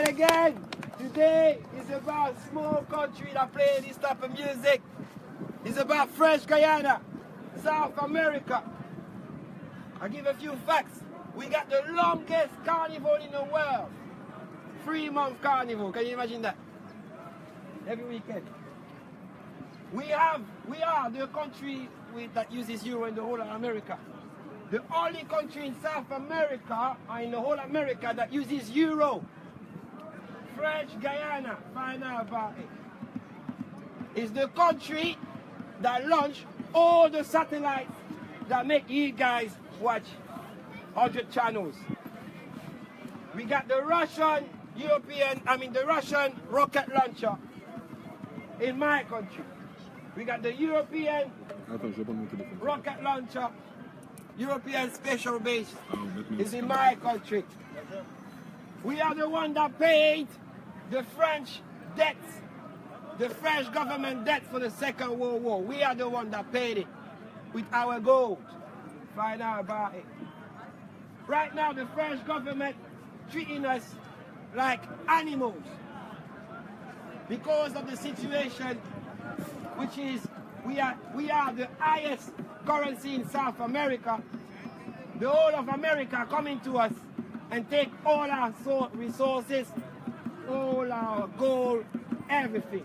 Again, today is about small country that play this type of music. It's about French Guyana, South America. I'll give a few facts. We got the longest carnival in the world. 3-month carnival, can you imagine that? Every weekend. We are the country that uses euro in the whole of America. The only country in South America or in the whole America that uses euro. French Guyana, find out about it. It's the country that launched all the satellites that make you guys watch 100 channels. We got the Russian rocket launcher in my country. We got the European rocket launcher, European special base is in my country. We are the one that paid the French debts, the French government debt for the Second World War. We are the one that paid it with our gold. Find out about it. Right now, the French government treating us like animals because of the situation, which is we are the highest currency in South America. The whole of America coming to us and take all our resources, all our gold, everything.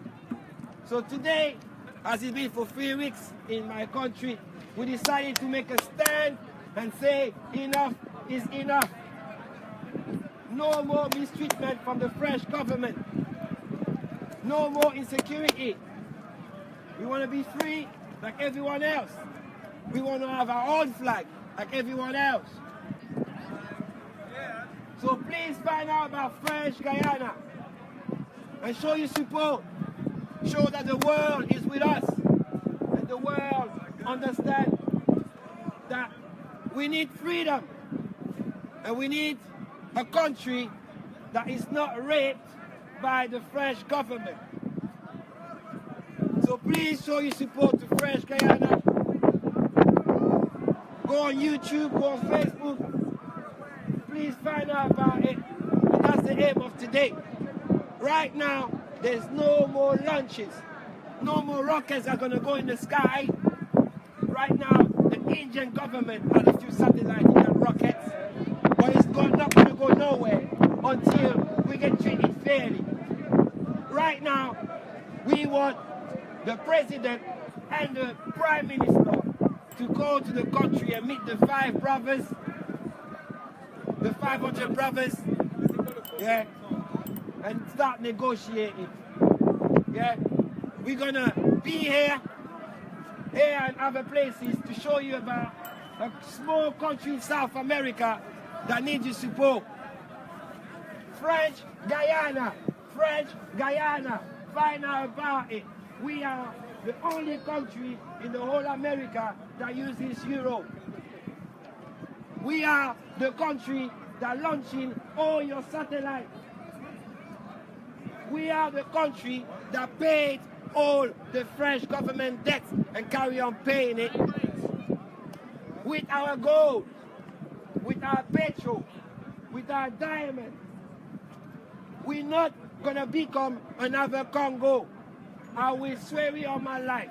So today, as it's been for 3 weeks in my country, we decided to make a stand and say enough is enough. No more mistreatment from the French government. No more insecurity. We want to be free like everyone else. We want to have our own flag like everyone else. So please find out about French Guyana and show your support. Show that the world is with us. We need freedom. And we need a country that is not raped by the French government. So please show your support to French Guyana. Go on YouTube, go on Facebook. Please find out about it. And that's the aim of today. Right now, there's no more launches. No more rockets are going to go in the sky. Right now, the Indian government had a few satellites and rockets. But it's not going to go nowhere until we get treated fairly. Right now, we want the president and the prime minister to go to the country and meet the 5 brothers, the 500 brothers, yeah, and start negotiating. Yeah, we're gonna be here and other places to show you about a small country in South America that needs your support. French Guyana, find out about it. We are the only country in the whole America that uses euro. We are the country that launching all your satellites. We are the country that paid all the French government debts and carry on paying it with our gold, with our petrol, with our diamond. We're not going to become another Congo. I will swear it on my life.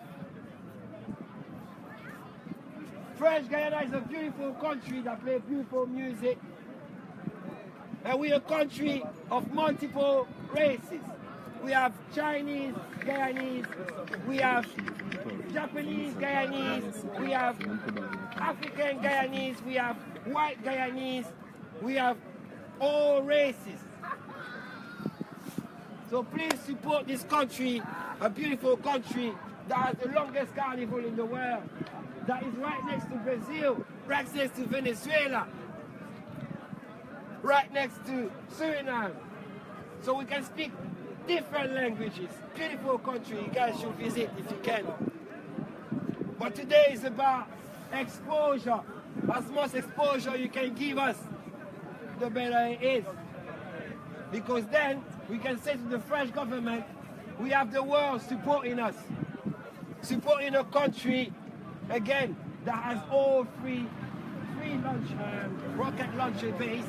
French Guyana is a beautiful country that plays beautiful music. And we're a country of multiple races. We have Chinese Guyanese, we have Japanese Guyanese, we have African Guyanese, we have white Guyanese, we have all races. So please support this country, a beautiful country that has the longest carnival in the world, that is right next to Brazil, right next to Venezuela, right next to Suriname. So we can speak different languages. Beautiful country, you guys should visit if you can. But today is about exposure. As much exposure you can give us, the better it is. Because then we can say to the French government, we have the world supporting us. Supporting a country, again, that has all three rocket launcher base.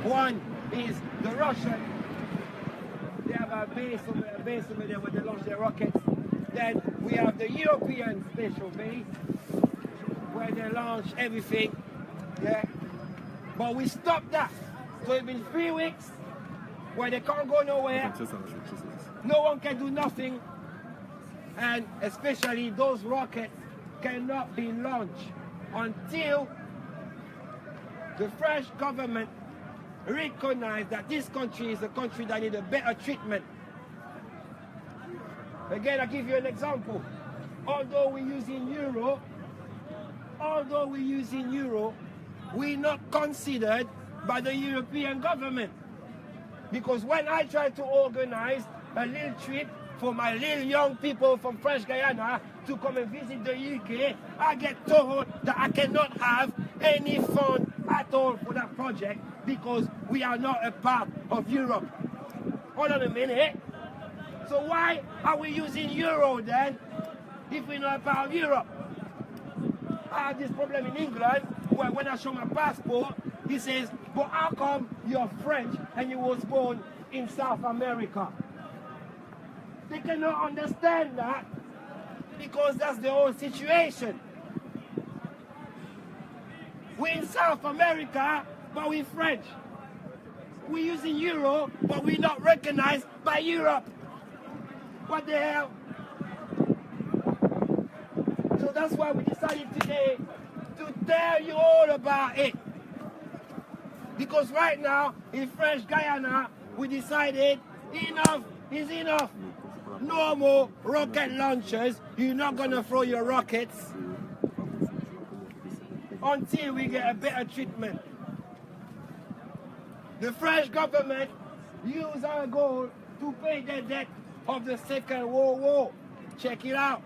One is the Russian. They have a base over there where they launch their rockets. Then we have the European special base where they launch everything. Yeah. But we stopped that. So it's been 3 weeks where they can't go nowhere. No one can do nothing. And especially those rockets cannot be launched until the French government recognize that this country is a country that needs a better treatment. Again, I'll give you an example. Although we're using euro, we're not considered by the European government. Because when I try to organize a little trip for my little young people from French Guyana to come and visit the UK, I get told that I cannot have any fund at all for that project because we are not a part of Europe. Hold on a minute. So why are we using euro then if we're not a part of Europe? I have this problem in England where when I show my passport, he says, but how come you're French and you was born in South America? They cannot understand that because that's the whole situation. We're in South America, but we're French. We're using euro, but we're not recognized by Europe. What the hell? So that's why we decided today to tell you all about it. Because right now, in French Guyana, we decided enough is enough. No more rocket launchers. You're not going to throw your rockets until we get a better treatment. The French government used our gold to pay the debt of the Second World War. Check it out.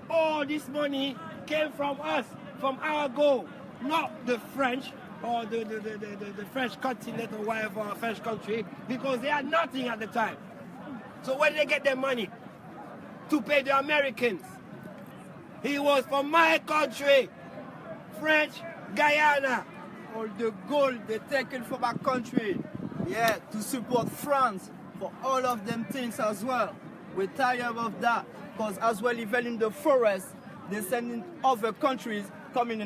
All this money came from us, from our goal, not the French or the French continent or whatever, French country, because they had nothing at the time. So where did they get their money? To pay the Americans. He was from my country, French Guyana. All the gold they taken from our country, yeah, to support France for all of them things as well. We're tired of that, because as well, even in the forest, they're sending other countries coming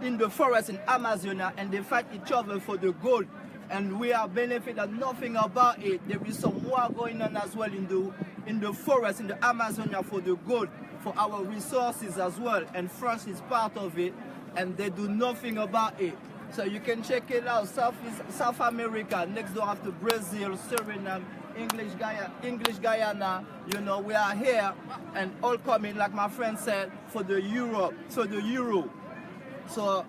in the forest in Amazonia, and they fight each other for the gold. And we are benefiting nothing about it. There is some war going on as well in the forest, in the Amazonia for the gold, for our resources as well. And France is part of it, and they do nothing about it. So you can check it out, South America, next door after Brazil, Suriname, English Guyana, you know, we are here and all coming, like my friend said, for the euro. So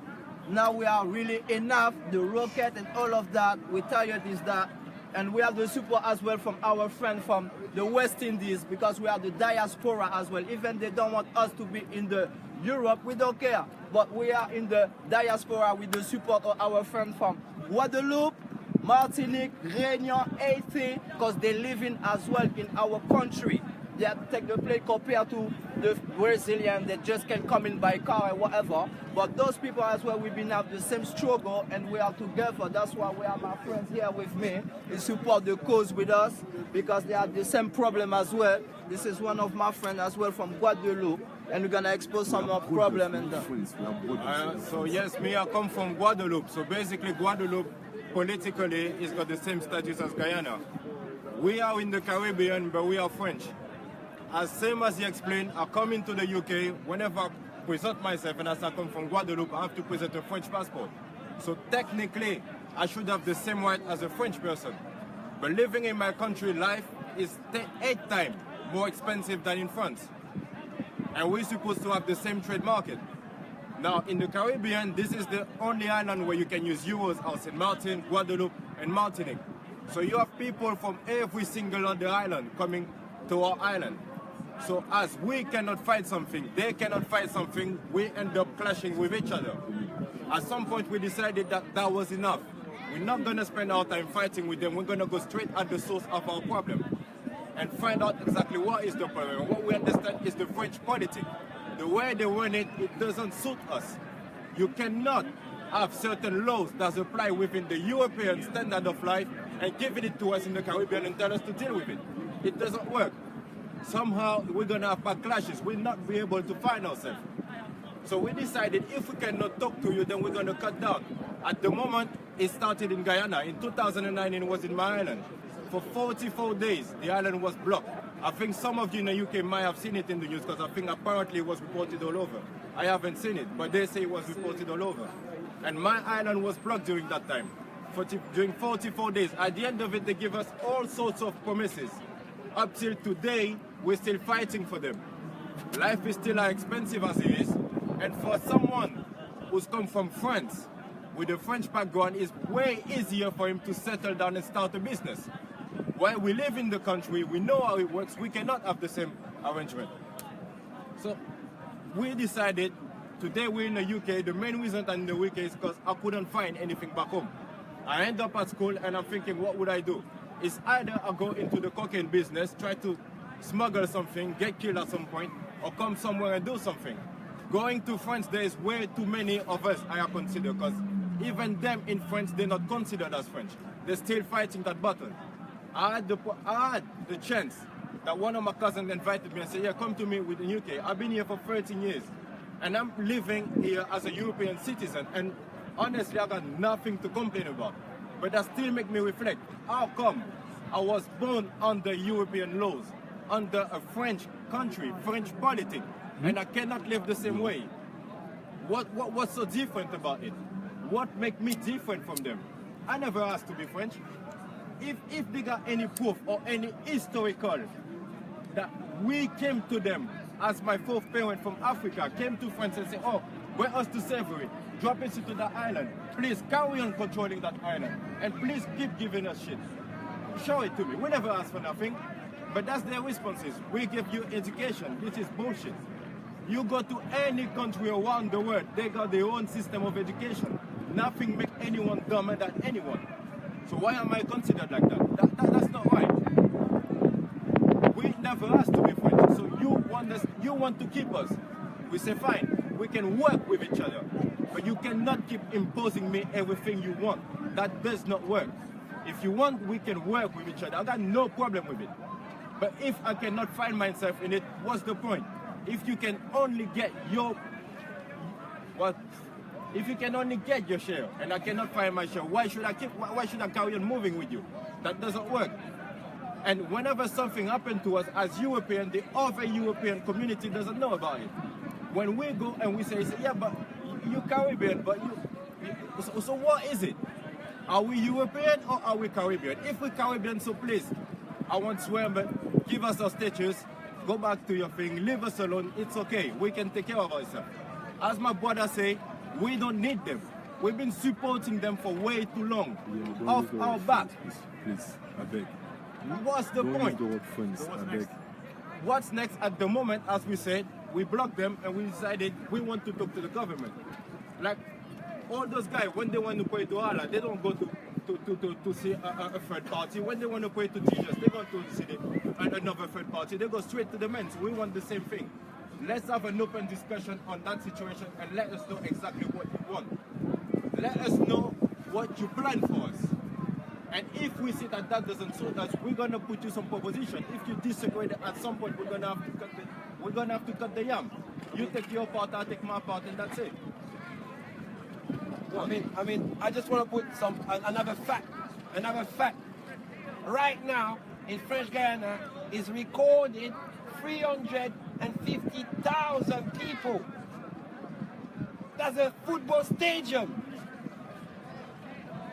now we are really enough, the rocket and all of that, we're tired is that. And we have the support as well from our friend from the West Indies, because we are the diaspora as well. Even they don't want us to be in the Europe, we don't care. But we are in the diaspora with the support of our friends from Guadeloupe, Martinique, Réunion, Haiti, because they live in as well in our country. They have to take the plane compared to the Brazilian that just can come in by car or whatever. But those people as well, we've been have the same struggle and we are together. That's why we have my friends here with me. They support the cause with us because they have the same problem as well. This is one of my friends as well from Guadeloupe, and we're gonna expose some more problem in there. So yes, me I come from Guadeloupe. So basically Guadeloupe politically is got the same status as Guyana. We are in the Caribbean, but we are French. As same as he explained, I come into the UK, whenever I present myself and as I come from Guadeloupe, I have to present a French passport. So technically, I should have the same right as a French person. But living in my country, life is 8 times more expensive than in France. And we're supposed to have the same trade market. Now, in the Caribbean, this is the only island where you can use euros, as St. Martin, Guadeloupe, and Martinique. So you have people from every single other island coming to our island. So as we cannot fight something, they cannot fight something, we end up clashing with each other. At some point we decided that that was enough. We're not going to spend our time fighting with them, we're going to go straight at the source of our problem and find out exactly what is the problem. What we understand is the French politics. The way they run it, it doesn't suit us. You cannot have certain laws that apply within the European standard of life and give it to us in the Caribbean and tell us to deal with it. It doesn't work. Somehow we're going to have backlashes. We'll not be able to find ourselves. So we decided if we cannot talk to you, then we're going to cut down. At the moment, it started in Guyana. In 2009, it was in my island. For 44 days, the island was blocked. I think some of you in the UK might have seen it in the news because I think apparently it was reported all over. I haven't seen it, but they say it was reported all over. And my island was blocked during that time. During 44 days. At the end of it, they give us all sorts of promises. Up till today, we're still fighting for them. Life is still as expensive as it is. And for someone who's come from France, with a French background, it's way easier for him to settle down and start a business. While we live in the country, we know how it works, we cannot have the same arrangement. So we decided, today we're in the UK, the main reason I'm in the UK is because I couldn't find anything back home. I end up at school and I'm thinking, what would I do? It's either I go into the cocaine business, try to smuggle something, get killed at some point, or come somewhere and do something. Going to France, there is way too many of us, I consider, because even them in France, they're not considered as French. They're still fighting that battle. I had the chance that one of my cousins invited me and said, yeah, come to me with the UK. I've been here for 13 years, and I'm living here as a European citizen, and honestly, I got nothing to complain about. But that still make me reflect, how come I was born under European laws, under a French country, French politics, and I cannot live the same way? What's so different about it? What makes me different from them? I never asked to be French. If they got any proof or any historical that we came to them as my fourth parent from Africa came to France and said, oh, we're us to slavery, drop us into that island. Please carry on controlling that island. And please keep giving us shit. Show it to me. We never ask for nothing. But that's their responses. We give you education. This is bullshit. You go to any country around the world, they got their own system of education. Nothing makes anyone dumber than anyone. So why am I considered like that? That's not right. We never asked to be friends. So you want to keep us. We say fine, we can work with each other. But you cannot keep imposing me everything you want. That does not work. If you want, we can work with each other. I got no problem with it. But if I cannot find myself in it, what's the point? If you can only get your if you can only get your share and I cannot find my share, why should I carry on moving with you? That doesn't work. And whenever something happens to us as European, the other European community doesn't know about it. When we go and we say yeah, but you Caribbean, but so what is it? Are we European or are we Caribbean? If we're Caribbean, so please, I want swear, but give us our statues, go back to your thing, leave us alone, it's okay, we can take care of ourselves. As my brother say, we don't need them. We've been supporting them for way too long, off our back. Please, I beg. What's the point? Don't use the word friends, I beg. What's next? At the moment, as we said, we blocked them and we decided we want to talk to the government. Like all those guys, when they want to pray to Allah, they don't go to see a third party. When they want to pray to Jesus, they go to see another third party. They go straight to the men. So we want the same thing. Let's have an open discussion on that situation and let us know exactly what you want. Let us know what you plan for us. And if we see that that doesn't suit us, we're gonna put you some proposition. If you disagree, at some point we're gonna have to cut the yam. You take your part, I take my part, and that's it. I mean, I just want to put another fact. Right now, in French Guyana, is recorded 350,000 people. That's a football stadium.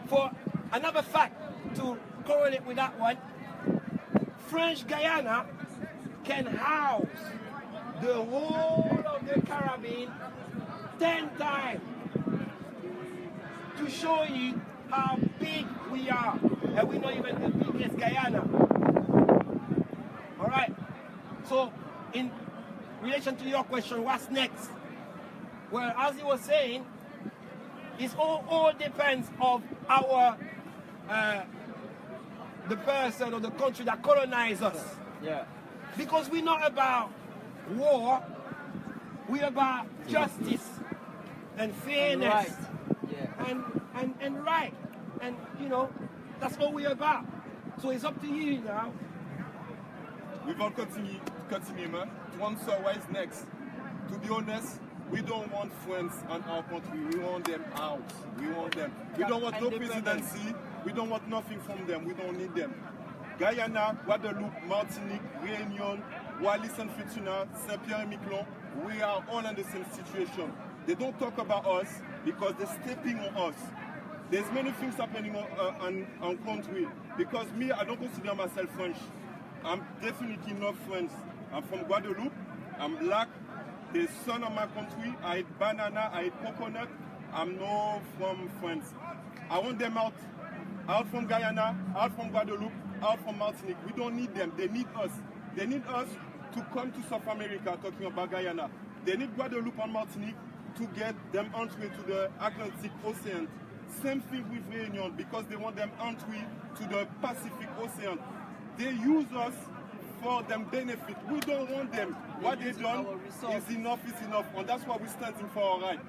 For another fact to correlate with that one, French Guyana can house the whole of the Caribbean 10 times to show you how big we are. And we're not even the biggest Guyana. All right. So, in relation to your question, what's next? Well, as you were saying, it all depends of our the person or the country that colonized us. Yeah. Because we're not about war, we're about justice and fairness Right. Yeah. and right. And you know, that's what we're about. So it's up to you now. Without continuing, to answer what is next. To be honest, we don't want friends in our country. We want them out. We want them. We don't want no presidency. We don't want nothing from them. We don't need them. Guyana, Guadeloupe, Martinique, Réunion, Wallis and Futuna, Saint-Pierre and Miquelon, we are all in the same situation. They don't talk about us because they're stepping on us. There's many things happening on country. Because me, I don't consider myself French. I'm definitely not French. I'm from Guadeloupe. I'm black. The sun of my country. I eat banana. I eat coconut. I'm not from France. I want them out. Out from Guyana. Out from Guadeloupe. Out from Martinique. We don't need them. They need us. They need us to come to South America, talking about Guyana. They need Guadeloupe and Martinique to get them entry to the Atlantic Ocean. Same thing with Réunion, because they want them entry to the Pacific Ocean. They use us for them benefit. We don't want them. What they done is enough, and that's why we're standing for our right.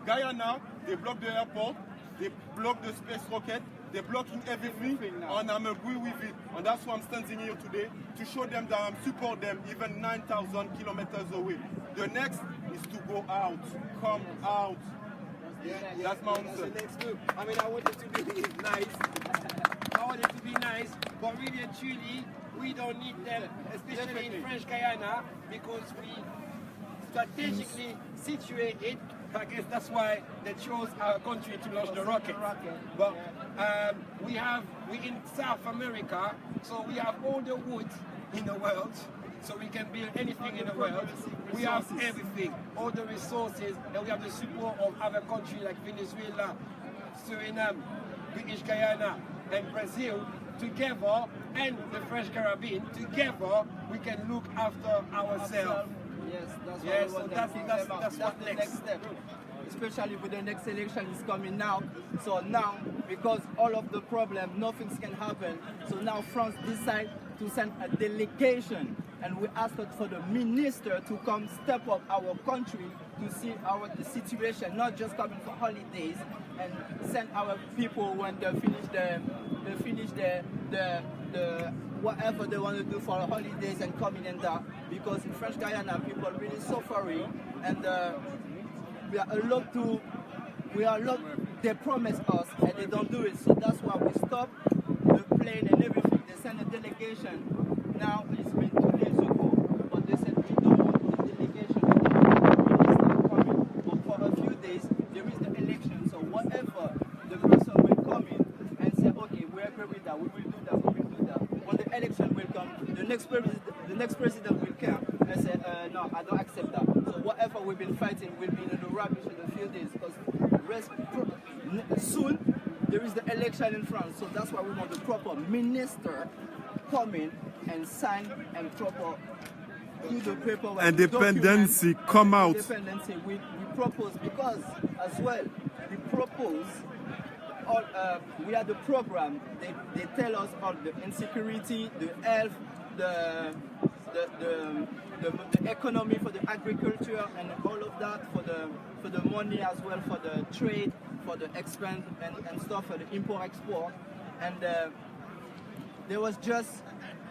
Guyana, they block the airport, they block the space rocket, they're blocking everything, and I'm agree with it. And that's why I'm standing here today, to show them that I support them, even 9,000 kilometers away. The next is to go out, come out. That's my answer. That's the next move. I mean, I want it to be nice. But really and truly, we don't need them, especially in French Guyana, because we strategically situated. I guess that's why they chose our country to launch the rocket. But we're in South America, so we have all the wood in the world, so we can build anything in the world. We have everything, all the resources, and we have the support of other countries like Venezuela, Suriname, British Guyana, and Brazil. Together, and the French Caribbean, together we can look after ourselves. Yes. That's Yeah, what we so want them that's- to that's- come out. that's what the next. next step. Especially with the next election is coming now. So now, because all of the problem, nothing can happen. So now France decide to send a delegation, and we asked for the minister to come step up our country to see the situation, not just coming for holidays and send our people when they finish the whatever they want to do for holidays and coming in there, because in French Guyana people are really suffering, and we are a lot they promise us and they don't do it. So that's why we stop the plane and everything. They send a delegation. Now it's been 2 days ago, but they said we don't want the delegation to coming. But for a few days there is the election. So whatever the person will come in and say, okay, we agree with that, we will do that, we will do that. When the election will come, the next president will come and say, no, I don't accept that. So whatever we've been fighting will be in the rubbish in a few days, because soon there is the election in France. So that's why we want the proper minister come in and sign and proper do the paperwork. Independency, come out. Independency, we propose, because as well, we propose all, we have the program. They tell us all the insecurity, the health, the economy for the agriculture and all of that, for the money as well, for the trade, for the expand and stuff, for the import export. And there was just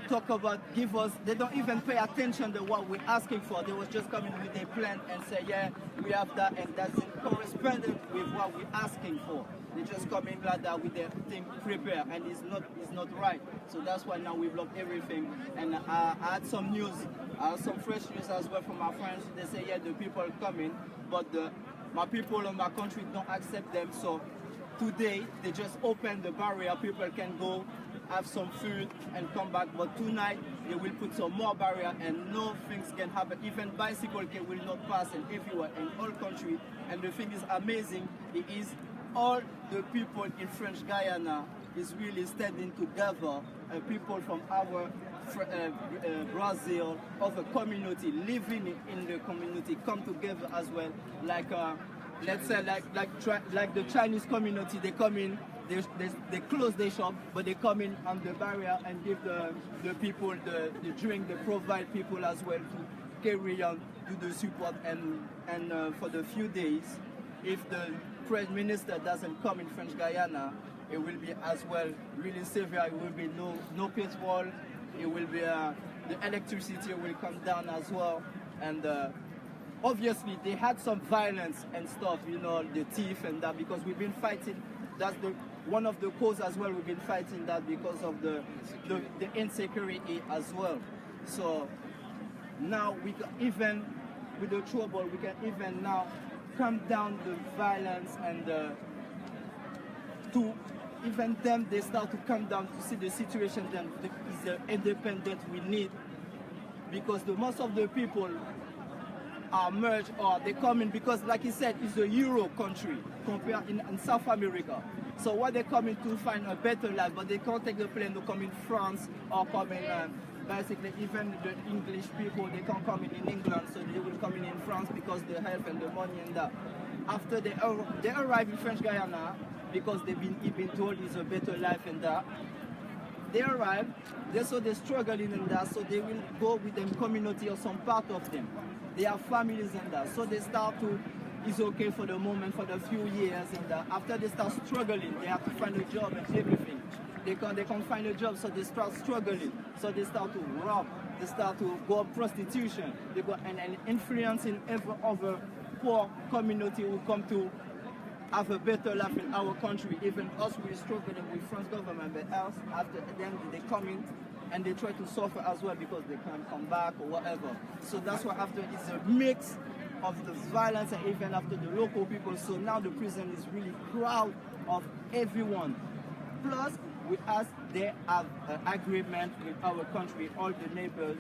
talk about give us, they don't even pay attention to what we're asking for. They was just coming with a plan and say, yeah, we have that, and that's correspondent with what we're asking for. They just come in like that with their thing prepared, and it's not right. So that's why now we blocked everything. And I had some news, some fresh news as well from my friends. They say, yeah, the people are coming, but my people in my country don't accept them. So today they just open the barrier. People can go have some food and come back, but tonight they will put some more barrier and no things can happen. Even bicycle will not pass, and everywhere in all country. And the thing is amazing, it is all the people in French Guyana is really standing together. People from our Brazil, other community, living in the community, come together as well. Like let's say like the Chinese community, they come in. They close their shop, but they come in on the barrier and give the people the drink. They provide people as well to carry on, do the support, and for the few days, if the Prime Minister doesn't come in French Guyana, it will be as well really severe. It will be no petrol. It will be the electricity will come down as well, and obviously they had some violence and stuff, you know, the thief and that, because we've been fighting. That's one of the causes as well. We've been fighting that because of the insecurity as well. So now we can, even with the trouble, we can even now calm down the violence, and to even them, they start to come down to see the situation that is the independent we need, because most of the people are merged, or they come in because, like he said, it's a Euro country compared in South America. So what they come in to find a better life, but they can't take the plane to come in France or come in, basically even the English people, they can't come in England, so they will come in France because the health and the money and that. After they arrive in French Guyana, because they've been told it's a better life and that, they arrive, they're struggling in that, so they will go with them community or some part of them. They have families and that, so they start to, it's okay for the moment, for the few years, and that. After they start struggling, they have to find a job and everything. They can't find a job, so they start struggling. So they start to rob, they start to go prostitution, they go and influencing every other poor community who come to have a better life in our country. Even us, we're struggling with France government, but else, after them, they come in and they try to suffer as well because they can't come back or whatever. So that's why after it's a mix of the violence, and even after the local people. So now the prison is really proud of everyone. Plus, we ask they have an agreement with our country, all the neighbors,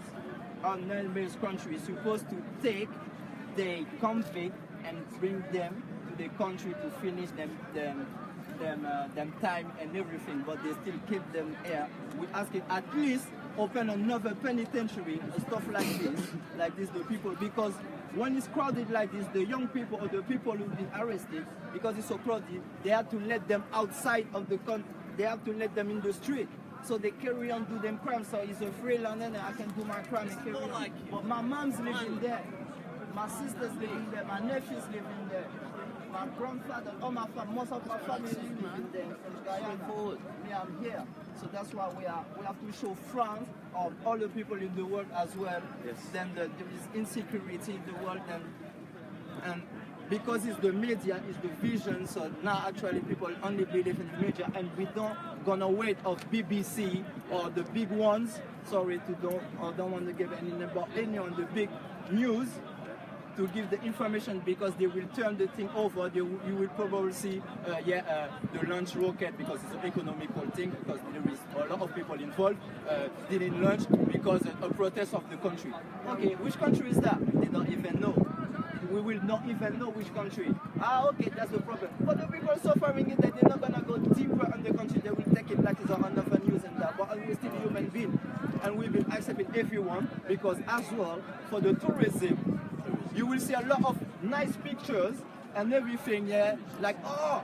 our neighbors' country is supposed to take the convict and bring them to the country to finish them time and everything, but they still keep them here. We ask it at least open another penitentiary, stuff like this, the people, because when it's crowded like this, the young people or the people who've been arrested, because it's so crowded, they have to let them outside of the country, they have to let them in the street. So they carry on do them crimes. So it's a free land and I can do my crime and carry on. But my mom's living there, my sister's living there, my nephew's living there, my grandfather, all my most of my family is living there in Guyane. Me, I'm here. So that's why we have to show France of all the people in the world as well. Yes. Then there is insecurity in the world, and because it's the media, it's the vision. So now actually people only believe in the media, and we don't gonna wait of BBC or the big ones. Sorry I don't want to give any name, but any on the big news to give the information, because they will turn the thing over. You will probably see, the launch rocket, because it's an economical thing, because there is a lot of people involved, didn't launch because a protest of the country. Okay, which country is that? They don't even know. We will not even know which country. Okay, that's the problem. But the people suffering it, that they're not gonna go deeper in the country. They will take it like it's another news and that. But we're still human beings, and we will accept everyone, because as well for the tourism, you will see a lot of nice pictures and everything, yeah, like, oh,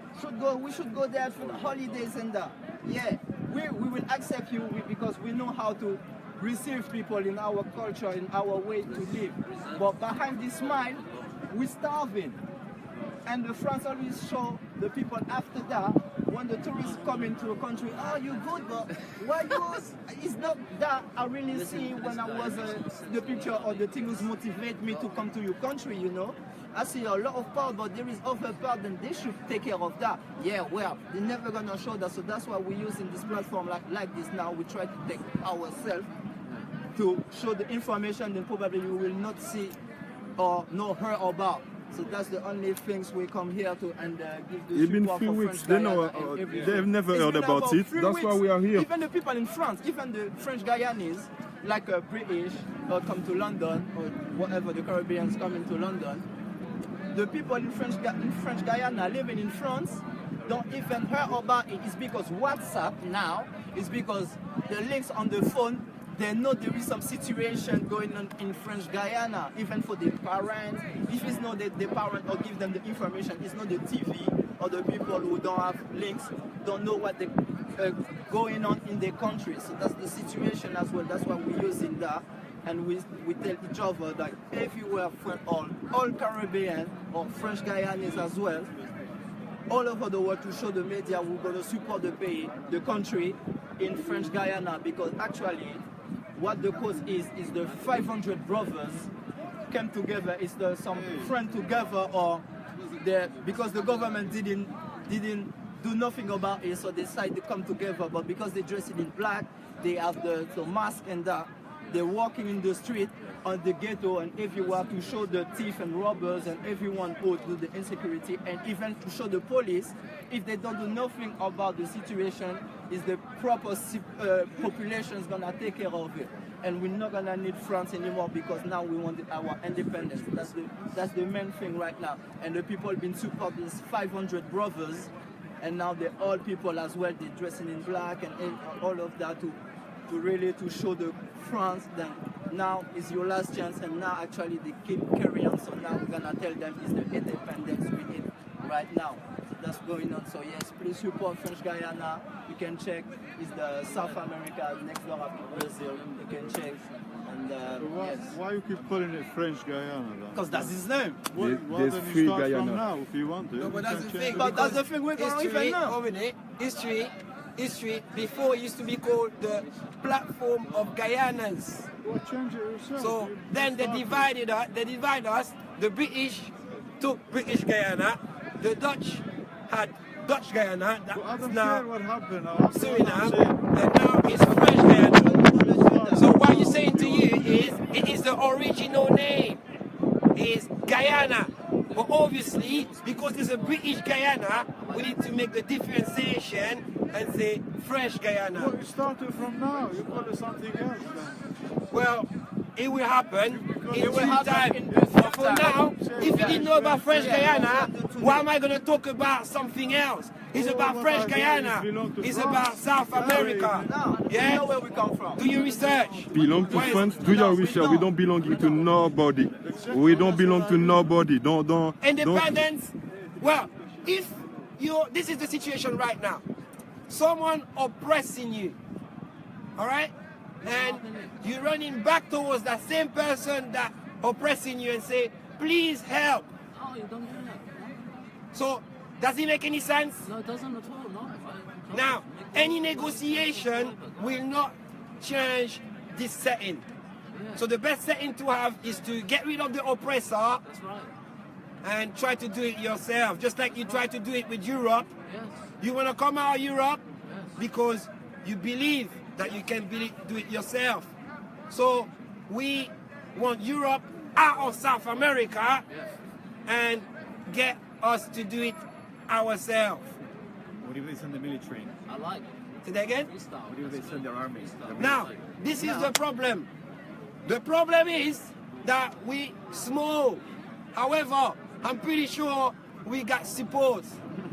we should go there for the holidays and that. Yeah, we will accept you because we know how to receive people in our culture, in our way to live. But behind this smile, we're starving. And the France always show the people after that, when the tourists come into a country, oh, you good, but why you? It's not that I really see when I was the picture or the things motivate me to come to your country, you know. I see a lot of part, but there is other part, and they should take care of that. Yeah, well, they're never gonna show that, so that's why we're using this platform like this now. We try to take ourselves to show the information that probably you will not see or know her about. So that's the only things we come here to, and give the It's been support few for weeks. French They've never heard about it. That's why we are here. Even the people in France, even the French Guyanese, like British, or come to London, or whatever, the Caribbeans coming to London, the people in French Guyana living in France don't even hear about it. It's because WhatsApp now, is because the links on the phone, they know there is some situation going on in French Guyana, even for the parents. If it's not the parent or give them the information, it's not the TV or the people who don't have links, don't know what they going on in their country. So that's the situation as well. That's why we're using that. And we tell each other that everywhere, all Caribbean or French Guyanese as well, all over the world, to show the media we're going to support the country in French Guyana, because actually what the cause is the 500 brothers came together. It's some friend together, or because the government didn't do nothing about it, so they decided to come together. But because they dress it in black, they have the mask and that. They're walking in the street, on the ghetto and everywhere, to show the thief and robbers and everyone who do the insecurity, and even to show the police, if they don't do nothing about the situation, is the proper population is gonna take care of it. And we're not gonna need France anymore, because now we want our independence. That's the main thing right now. And the people been supporting these 500 brothers, and now they're all people as well. They're dressing in black and all of that to really show the France that now is your last chance, and now actually they keep carrying on. So now we're gonna tell them it's the independence we need right now. So that's going on. So yes, please support French Guyana. You can check. It's the South America next door after Brazil. You can check. And why you keep calling it French Guyana? Because that's his name. Well, then you start from now if you want to. No, but that's the thing. But that's the thing we're going to even now. History, before it used to be called the Platform of Guyanans. Well, change it yourself. So then they divide us. The British took British Guyana. The Dutch had Dutch Guyana. That's now what happened. Suriname. And now it's French Guyana. So what you're saying to you is, it is the original name. It is Guyana. But obviously, because it's a British Guyana, we need to make the differentiation and say French Guyana. Well, you started from now. You call it something else then. Well, it will happen in due time. But for now, if it you know about French Guyana, why am I going to talk about something else? It's about French Guyana. It's about South America. You know where we come from. Do your research. Belong to France. Do your research. We don't belong to nobody. We don't belong to nobody. Don't. Independence. Well, if this is the situation right now. Someone oppressing you, all right, and you're running back towards that same person that oppressing you and say, please help. Oh, you don't do that. So, does it make any sense? No, it doesn't at all, no. Now, any negotiation will not change this setting. So the best setting to have is to get rid of the oppressor. That's right. And try to do it yourself, just like you try to do it with Europe. Yes. You want to come out of Europe Yes. because you believe that you can do it yourself. So we want Europe out of South America and get us to do it ourselves. What if they send the military? I like it. Say that again? What if they send their army? Now, this is the problem. The problem is that we small. However, I'm pretty sure we got support,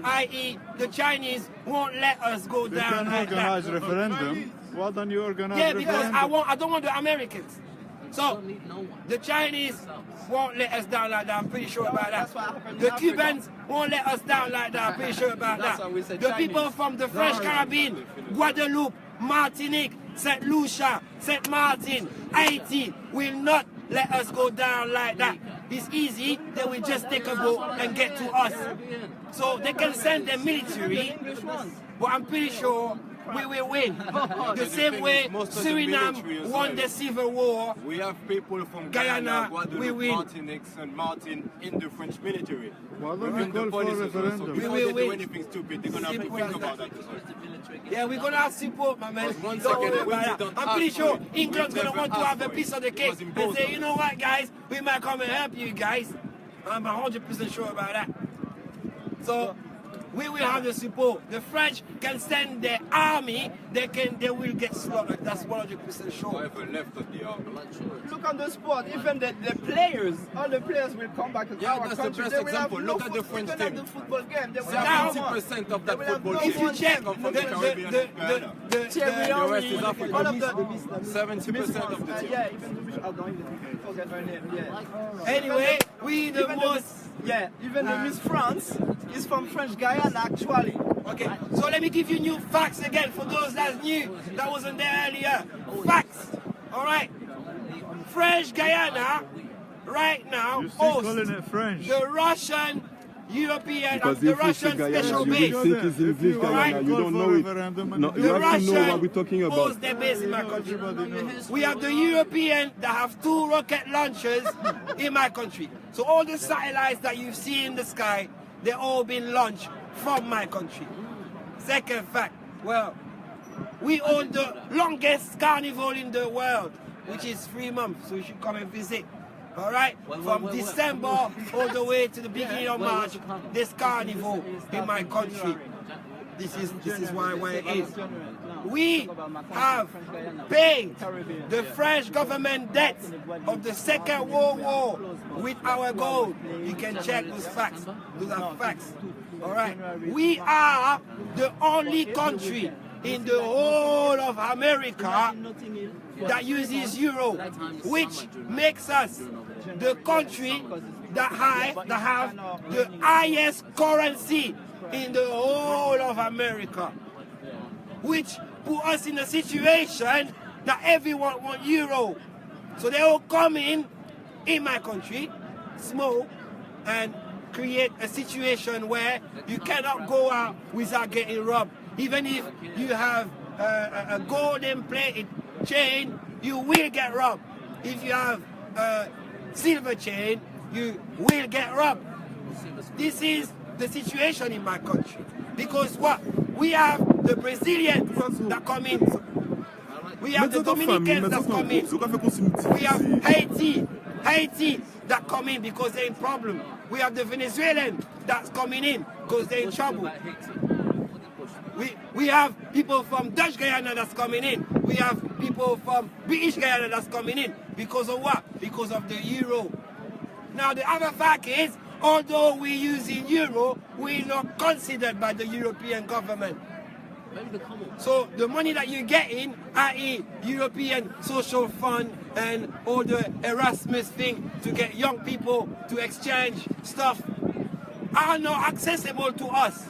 i.e. the Chinese won't let us go You down can like organize that. referendum. Why don't you organize Yeah, because referendum? I don't want the Americans. So Don't need no one. the Chinese won't let us down like that. I'm pretty sure about That's what that. happened in The Africa. Cubans won't let us down like that. I'm pretty sure about That's that. why we say The Chinese. people from the French Caribbean, Guadeloupe, Martinique, St. Lucia, St. Martin, Haiti will not let us go down like that. It's easy. They will just take a boat and get to us. So they can send their military, but I'm pretty sure we will win. The same way Most of the military Suriname as won well. the Civil War. We have people from Guyana, Guyana, we Guadeloupe, win. Martinique, and Martin in the French military. Why don't Even you the call for police a as well. So referendum? before We will they do win. anything stupid, they're gonna have to Simple think as about that. that as well. Yeah, we're gonna have support, my man. Once Don't again, worry when we about don't that. I'm pretty ask sure for it, England's we gonna never want to ask have a for it. piece of the It cake was and imposed say, on you know what, guys, we might come and help you guys. I'm 100% sure about that. So we will have the support. The French can send their army. They will get slaughtered. That's 100% sure. Whoever left of the army. Look on the sport, even the players, all the players will come back to Yeah, our that's the country. best They will have example. no Look at the foot- French even at team. the football game. They will Now, have no one. 70% of They that will have football no team If you one check come from the Caribbean and Guyana. Thierry The rest Henry, is Africa. all of the 70% of the team. yeah, even the I don't even forget her name. Yeah. Anyway, we the Even most. Yeah, even the Miss France is from French Guyana actually. Okay, so let me give you new facts again for those that's new, that wasn't there earlier. Facts, all right. French Guyana, right now, You're still hosts calling it French. the Russian, European, Because the if you Russian speak Guyana, special you base. will think it's English Guyana. You don't know it. No, you The have to know Russian what we're talking holds about. their base in my country. Everybody knows. We have the European that have 2 rocket launchers in my country. So all the satellites that you see in the sky, they're all been launched from my country. Second fact, well, we own the longest carnival in the world, which is 3 months, so you should come and visit. All right, from December all the way to the beginning of March, this carnival in my country. This is why it is. We have paid the French government debt of the Second World War with our gold. You can check those facts. Those are facts. All right. We are the only country in the whole of America that uses euro, which makes us the country that have the highest currency in the whole of America, which put us in a situation that everyone wants euro. So they all come in my country, smoke, and create a situation where you cannot go out without getting robbed. Even if you have a golden plated chain, you will get robbed. If you have a silver chain, you will get robbed. This is the situation in my country. Because what? We have the Brazilians that come in. We have the Dominicans that come in. We have Haiti that come in because they're in problem. We have the Venezuelans that's coming in because they're in trouble. We have people from Dutch Guyana that's coming in. We have people from British Guyana that's coming in. Because of what? Because of the euro. Now the other fact is, although we're using euro, we're not considered by the European government. So the money that you're getting, i.e. European Social Fund and all the Erasmus thing to get young people to exchange stuff, are not accessible to us.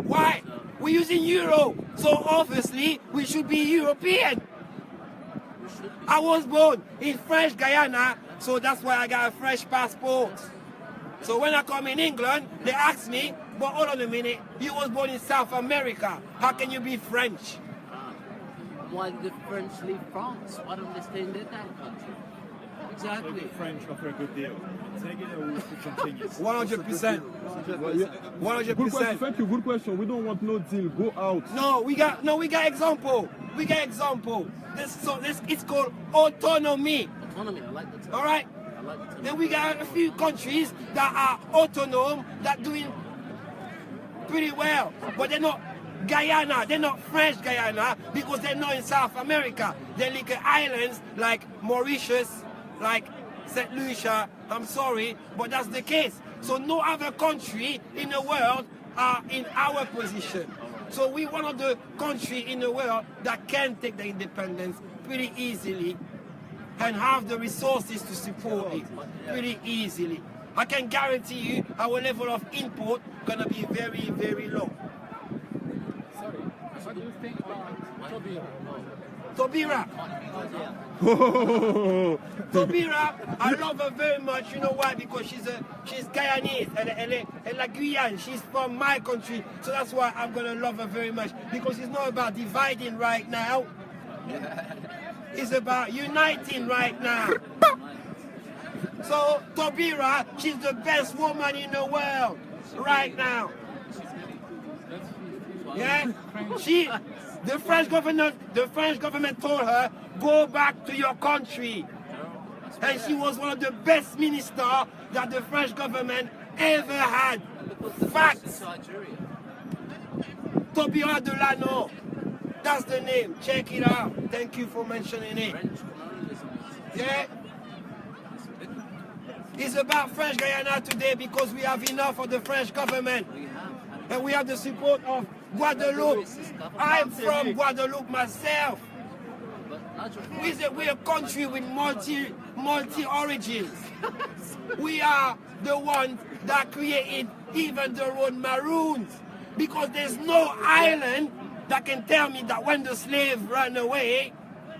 Why? We're using euro, so obviously we should be European. I was born in French Guyana, so that's why I got a French passport. So when I come in England, they ask me, but hold on a minute, you was born in South America, how can you be French? Why did the French leave France? Why don't they stay in their damn country? Exactly. The French offer a good deal. Take it or we should continue. 100%. Good question. 100%. Thank you. Good question. We don't want no deal. Go out. No, we got example. We got example. It's called autonomy. Autonomy, I like the term. All right. I like the term. Then we got a few countries that are autonomous, that doing pretty well, but they're not Guyana, they're not French Guyana because they're not in South America. They're like islands like Mauritius, like St. Lucia. I'm sorry, but that's the case. So no other country in the world are in our position. So we one of the countries in the world that can take the independence pretty easily and have the resources to support it pretty easily. I can guarantee you our level of import gonna be very, very low. What do you think about Tobira. Tobira, I love her very much. You know why? Because she's Guyanese. Elle la Guyane. She's from my country. So that's why I'm going to love her very much. Because it's not about dividing right now. It's about uniting right now. So Tobira, she's the best woman in the world right now. Yeah? The French government told her, go back to your country. And she was one of the best ministers that the French government ever had. Facts. Tobira Delano. That's the name. Check it out. Thank you for mentioning it. Yeah? It's about French Guyana today because we have enough of the French government. And we have the support of Guadeloupe. I'm from Guadeloupe myself. We're a country with multi origins. We are the ones that created even the road Maroons. Because there's no island that can tell me that when the slaves ran away,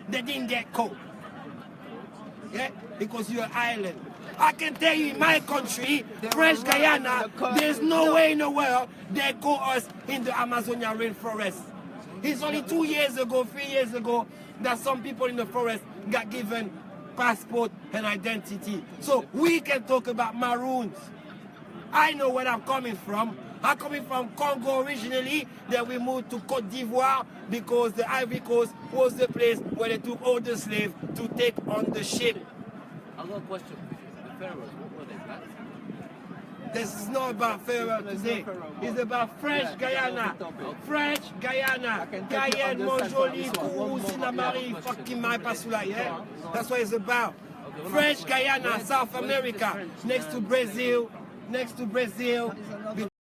they didn't get caught. Yeah? Because you're an island. I can tell you in my country, French Guyana, there's no way in the world they caught us in the Amazonian rainforest. It's only 2 years ago, 3 years ago, that some people in the forest got given passport and identity. So we can talk about Maroons. I know where I'm coming from. I'm coming from Congo originally, then we moved to Côte d'Ivoire because the Ivory Coast was the place where they took all the slaves to take on the ship. I've got a question. The pharaohs, what were they, black? This is not about Pharaoh today. It's about French Guyana. French Guyana. Guyane, Monjoli, Kourou, Sinamari, fucking my pasula, yeah? That's what it's about. French Guyana, South America, next to Brazil, between